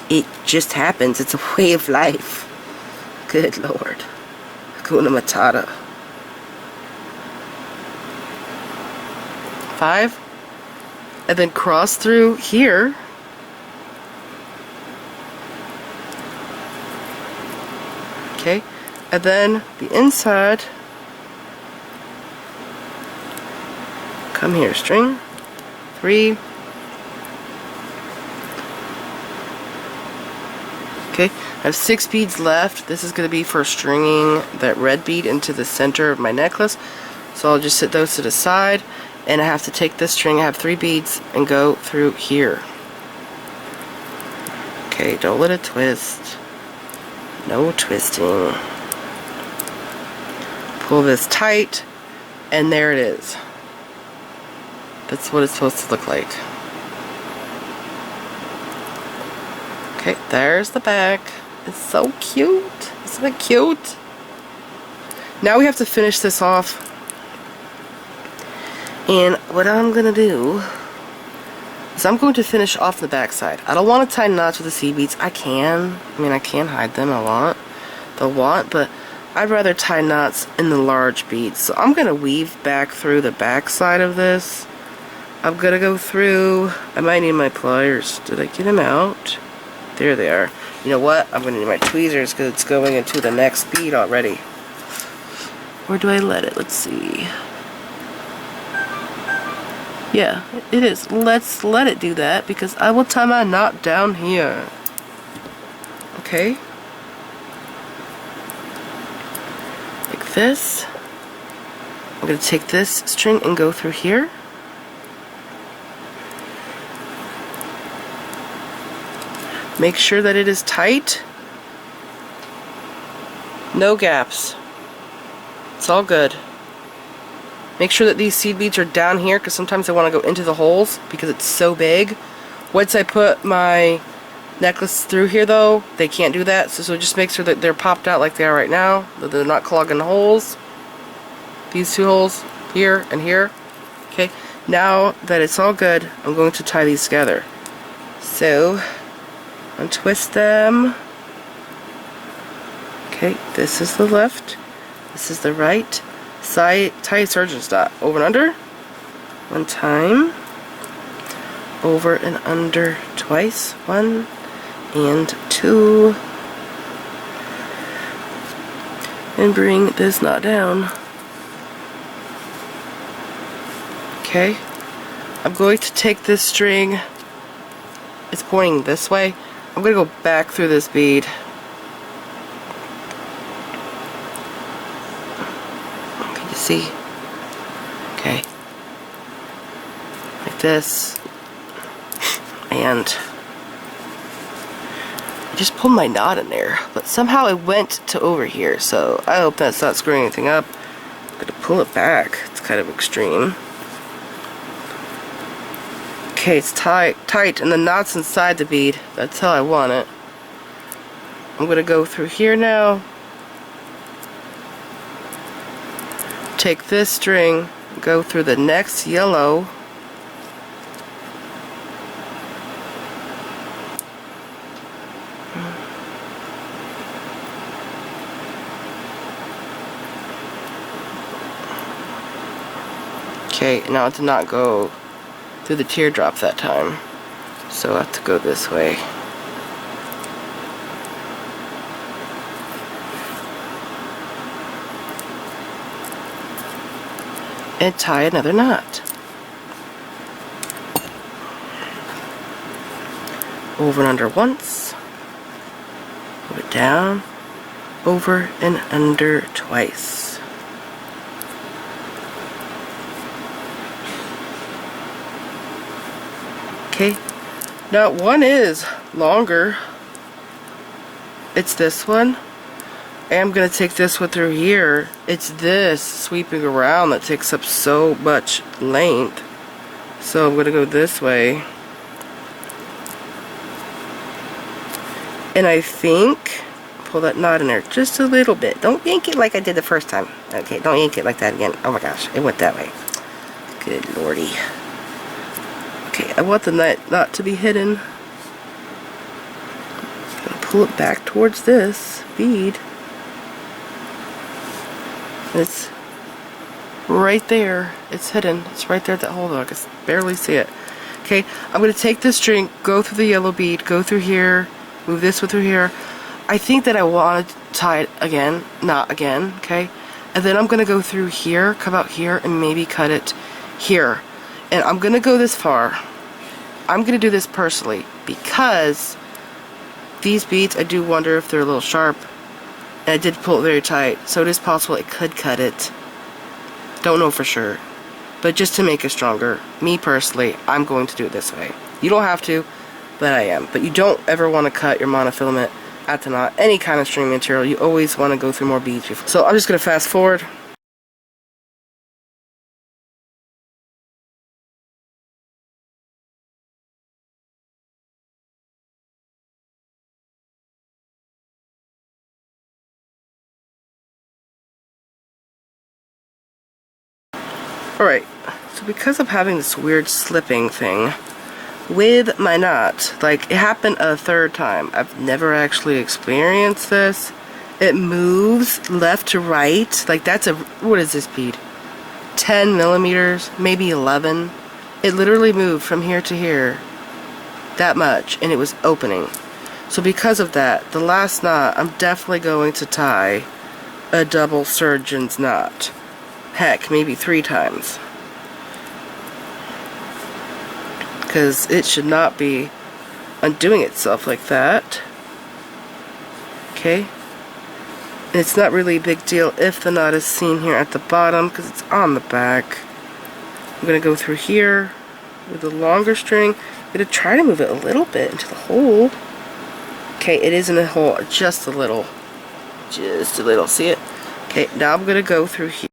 [SPEAKER 2] It just happens. It's a way of life. Good Lord. Hakuna Matata. 5. And then cross through here. Okay. And then the inside, come here, string, 3. Okay, I have 6 beads left. This is going to be for stringing that red bead into the center of my necklace. So I'll just set those to the side, and I have to take this string, I have 3 beads, and go through here. Okay, don't let it twist. No twisting. Pull this tight, and there it is. That's what it's supposed to look like. Okay, there's the back. It's so cute. Isn't it cute? Now we have to finish this off. And what I'm going to do is I'm going to finish off the back side. I don't want to tie knots with the seed beads. I can. I mean, I can hide them. But I'd rather tie knots in the large beads. So I'm going to weave back through the back side of this. I'm going to go through. I might need my pliers. Did I get them out? There they are. You know what? I'm going to need my tweezers because it's going into the next bead already. Where do I let it? Let's see. Yeah, it is. Let's let it do that because I will tie my knot down here. Okay? Like this. I'm going to take this string and go through here. Make sure that it is tight. No gaps. It's all good. Make sure that these seed beads are down here because sometimes I want to go into the holes because it's so big. Once I put my necklace through here though, they can't do that. So just make sure that they're popped out like they are right now, that they're not clogging the holes. These 2 holes, here and here. Okay, now that it's all good, I'm going to tie these together. So, untwist them. Okay, this is the left, this is the right. Side, tie a surgeon's dot. Over and under. 1 time. Over and under twice. 1 and 2. And bring this knot down. Okay. I'm going to take this string. It's pointing this way. I'm going to go back through this bead. See? Okay. Like this. And I just pulled my knot in there, but somehow it went to over here, so I hope that's not screwing anything up. I'm gonna pull it back. It's kind of extreme. Okay, it's tight, and the knot's inside the bead. That's how I want it. I'm gonna go through here now. Take this string, go through the next yellow, okay, now it did not go through the teardrop that time, so I have to go this way. And tie another knot. Over and under once. Move it down. Over and under twice. Okay. Now one is longer. It's this one. I'm going to take this one through here. It's this sweeping around that takes up so much length. So I'm going to go this way. And I think, pull that knot in there just a little bit. Don't yank it like I did the first time. Okay, don't yank it like that again. Oh my gosh, it went that way. Good lordy. Okay, I want the knot to be hidden. I'm going to pull it back towards this bead. It's right there. It's hidden. It's right there at that hole. I can barely see it. Okay, I'm going to take this string, go through the yellow bead, go through here, move this one through here. I think that I want tie it again, not again, okay? And then I'm gonna go through here, come out here, and maybe cut it here. And I'm gonna go this far. I'm gonna do this personally because these beads, I do wonder if they're a little sharp. And I did pull it very tight, so it is possible it could cut it. Don't know for sure. But just to make it stronger, me personally, I'm going to do it this way. You don't have to, but I am. But you don't ever want to cut your monofilament at the knot. Any kind of string material, you always want to go through more beads before. So I'm just going to fast forward. Alright, so because of having this weird slipping thing with my knot, like it happened a third time. I've never actually experienced this. It moves left to right. Like that's a, what is this bead? 10 millimeters, maybe 11. It literally moved from here to here that much and it was opening. So because of that, the last knot, I'm definitely going to tie a double surgeon's knot. Heck, maybe 3 times. Because it should not be undoing itself like that. Okay? And it's not really a big deal if the knot is seen here at the bottom because it's on the back. I'm going to go through here with the longer string. I'm going to try to move it a little bit into the hole. Okay, it is in the hole just a little. Just a little. See it? Okay, now I'm going to go through here.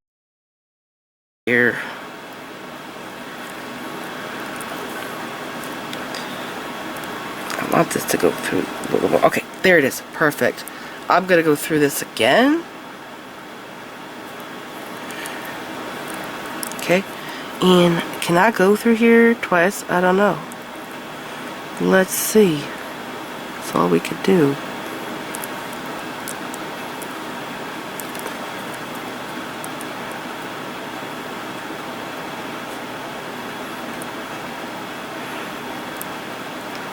[SPEAKER 2] I want this to go through a little more. Okay, there it is. Perfect. I'm going to go through this again. Okay, and can I go through here twice? I don't know. Let's see. That's all we could do.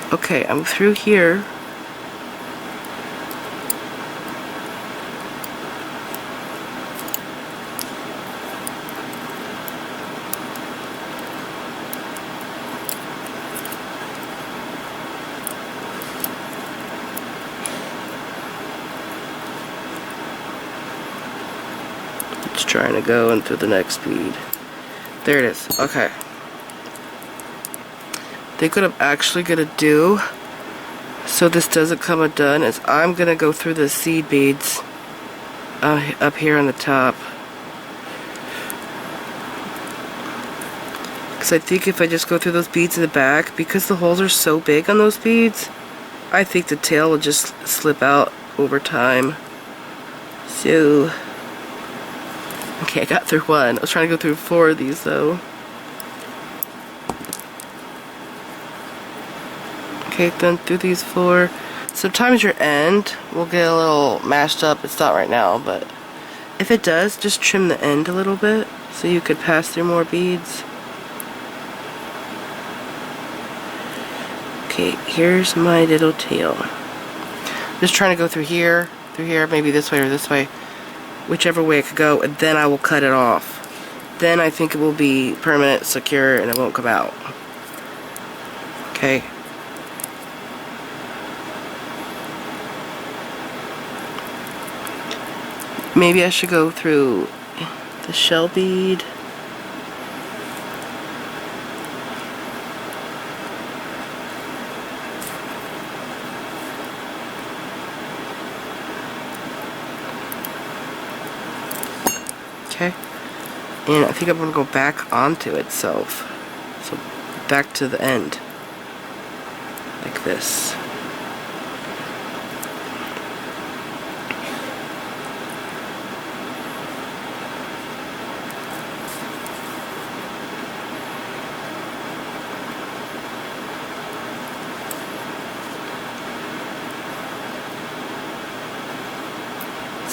[SPEAKER 2] Okay, I'm through here. It's trying to go into the next bead. There it is. Okay. I think what I'm actually gonna do, so this doesn't come undone, is I'm gonna go through the seed beads up here on the top. Because I think if I just go through those beads in the back, because the holes are so big on those beads, I think the tail will just slip out over time. So, okay, I got through one. I was trying to go through 4 of these though. Okay, then through these 4. Sometimes your end will get a little mashed up. It's not right now, but if it does, just trim the end a little bit so you could pass through more beads. Okay, here's my little tail. Just trying to go through here, maybe this way or this way, whichever way it could go, and then I will cut it off. Then I think it will be permanent, secure, and it won't come out. Okay. Maybe I should go through the shell bead. Okay. And I think I'm going to go back onto itself. So back to the end. Like this.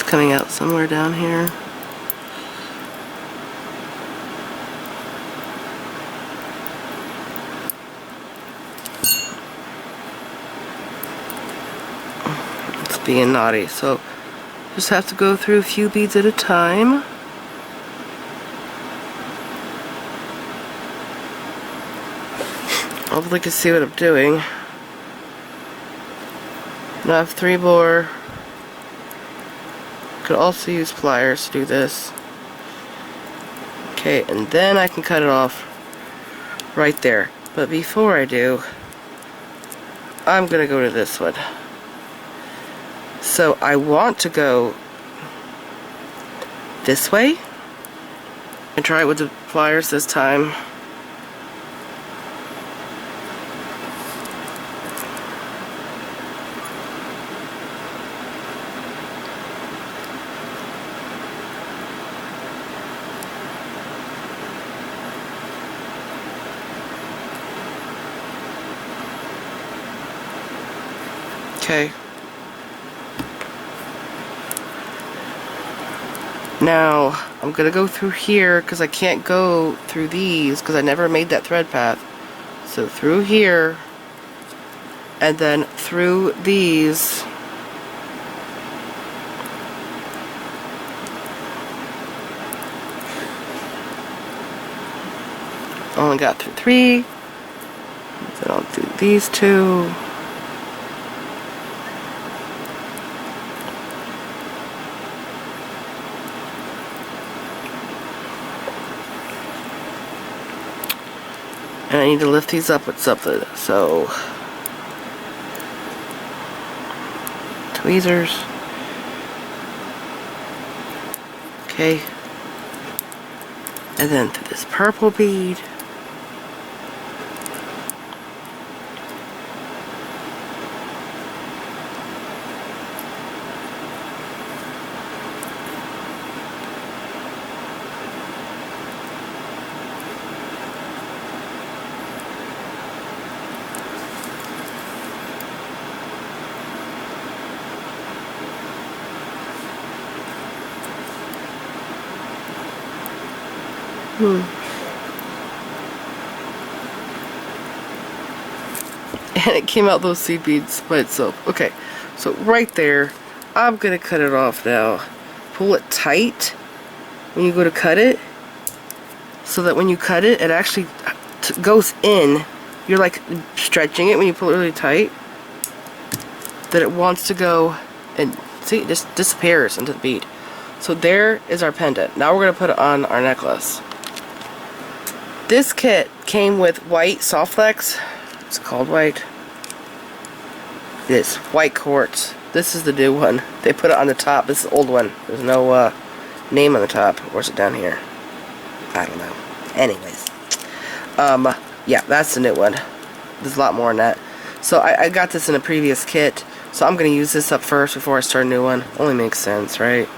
[SPEAKER 2] Coming out somewhere down here. It's being naughty. So Just have to go through a few beads at a time. Hopefully you can see what I'm doing. Now I have 3 more. Could also use pliers to do this. Okay, and then I can cut it off right there. But before I do, I'm gonna go to this one. So I want to go this way and try it with the pliers this time. Okay. Now, I'm gonna go through here because I can't go through these because I never made that thread path. So through here, and then through these. Only got through 3. Then I'll do these 2. And I need to lift these up with something, so tweezers. Okay. And then through this purple bead. And it came out those seed beads by itself. Okay, so right there, I'm gonna cut it off now. Pull it tight when you go to cut it, so that when you cut it, it actually goes in. You're like stretching it when you pull it really tight, that it wants to go and see, it just disappears into the bead. So there is our pendant. Now we're gonna put it on our necklace. This kit came with white soft flex. It's called white. This white quartz. This is the new one. They put it on the top. This is the old one. There's no name on the top. Where's it down here? I don't know. Anyways. Yeah, that's the new one. There's a lot more in that. So I got this in a previous kit. So I'm going to use this up first before I start a new one. Only makes sense, right?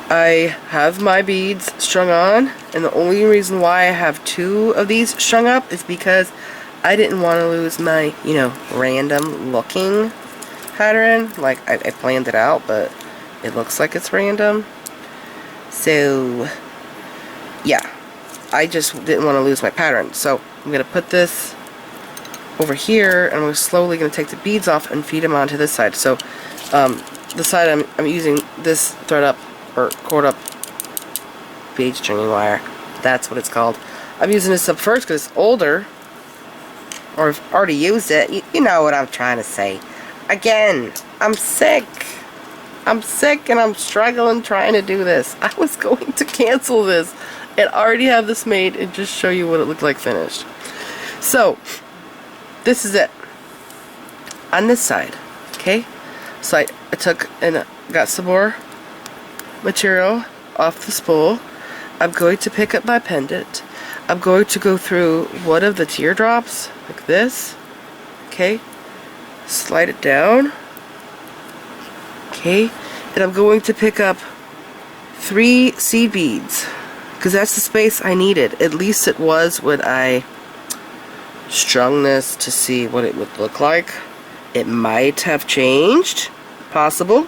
[SPEAKER 2] I have my beads strung on. And the only reason why I have 2 of these strung up is because I didn't want to lose my, you know, random looking pattern. Like, I planned it out, but it looks like it's random. So, yeah. I just didn't want to lose my pattern. So, I'm going to put this over here, and I'm slowly going to take the beads off and feed them onto this side. So, the side I'm using this thread up, or cord up bead stringing wire. That's what it's called. I'm using this up first because it's older. Or I've already used it. You know what I'm trying to say. Again, I'm sick. I'm sick and I'm struggling trying to do this. I was going to cancel this and already have this made and just show you what it looked like finished. So, this is it. On this side, okay? So I took and got some more material off the spool. I'm going to pick up my pendant. I'm going to go through one of the teardrops, like this, okay, slide it down, okay, and I'm going to pick up 3 seed beads, because that's the space I needed. At least it was when I strung this to see what it would look like. It might have changed, possible.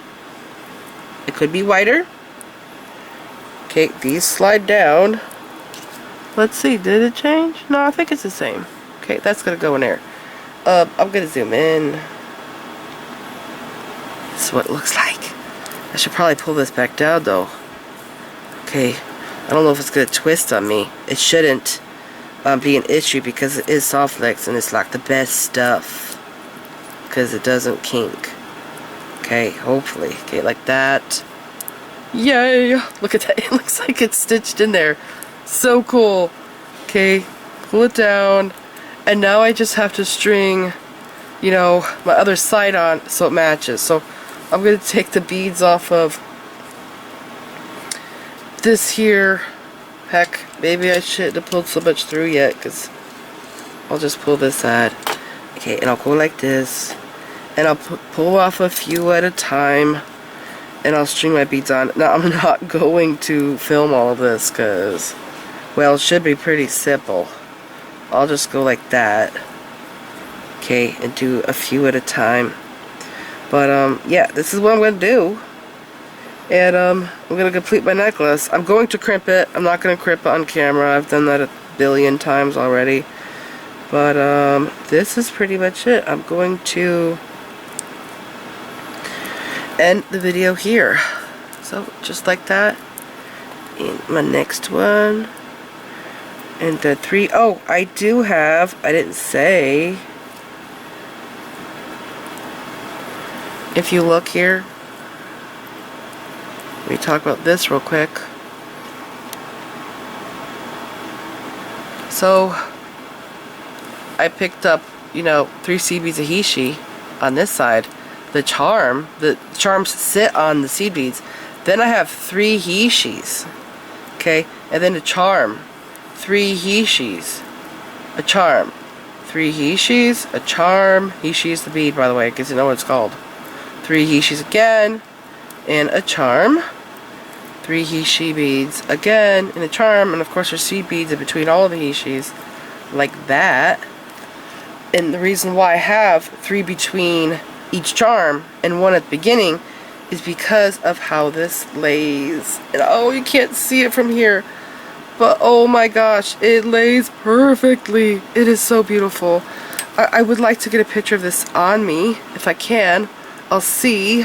[SPEAKER 2] It could be whiter. Okay, these slide down. Let's see, did it change? No, I think it's the same. Okay, that's gonna go in there. I'm gonna zoom in. This is what it looks like. I should probably pull this back down though. Okay, I don't know if it's gonna twist on me. It shouldn't be an issue because it is soft flex and it's like the best stuff because it doesn't kink. Okay, hopefully. Okay, like that. Yay! Look at that. It looks like it's stitched in there. So cool. Okay, pull it down. And now I just have to string, you know, my other side on so it matches. So I'm going to take the beads off of this here. Heck, maybe I shouldn't have pulled so much through yet because I'll just pull this side. Okay, and I'll go like this. And I'll pull off a few at a time. And I'll string my beads on. Now, I'm not going to film all of this because, well, it should be pretty simple. I'll just go like that. Okay, and do a few at a time. But, yeah, this is what I'm going to do. And, I'm going to complete my necklace. I'm going to crimp it. I'm not going to crimp it on camera. I've done that a billion times already. But, this is pretty much it. I'm going to end the video here. So, just like that. And my next one. And the 3, oh, I do have, I didn't say, if you look here, let me talk about this real quick. So, I picked up, you know, 3 seed beads of Hishi on this side. The charms sit on the seed beads. Then I have 3 Hishis, okay, and then a charm. 3 Hishis, a charm, 3 Hishis, a charm. Hishi is the bead, by the way, because you know what it's called. 3 Hishis again, and a charm. 3 Hishi beads again, and a charm, and of course there's seed beads in between all of the Hishis, like that. And the reason why I have 3 between each charm and 1 at the beginning is because of how this lays. And oh, you can't see it from here. But oh my gosh, it lays perfectly. It is so beautiful. I would like to get a picture of this on me, if I can. I'll see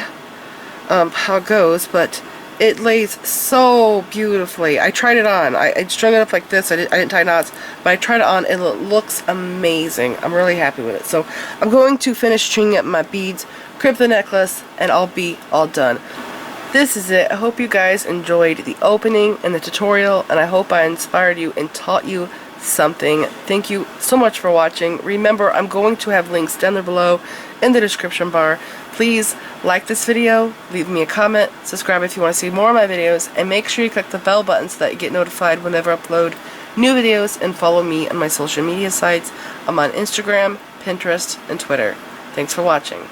[SPEAKER 2] how it goes, but it lays so beautifully. I tried it on. I strung it up like this. I didn't tie knots, but I tried it on and it looks amazing. I'm really happy with it. So I'm going to finish stringing up my beads, crimp the necklace, and I'll be all done. This is it. I hope you guys enjoyed the opening and the tutorial, and I hope I inspired you and taught you something. Thank you so much for watching. Remember, I'm going to have links down there below in the description bar. Please like this video, leave me a comment, subscribe if you want to see more of my videos, and make sure you click the bell button so that you get notified whenever I upload new videos, and follow me on my social media sites. I'm on Instagram, Pinterest, and Twitter. Thanks for watching.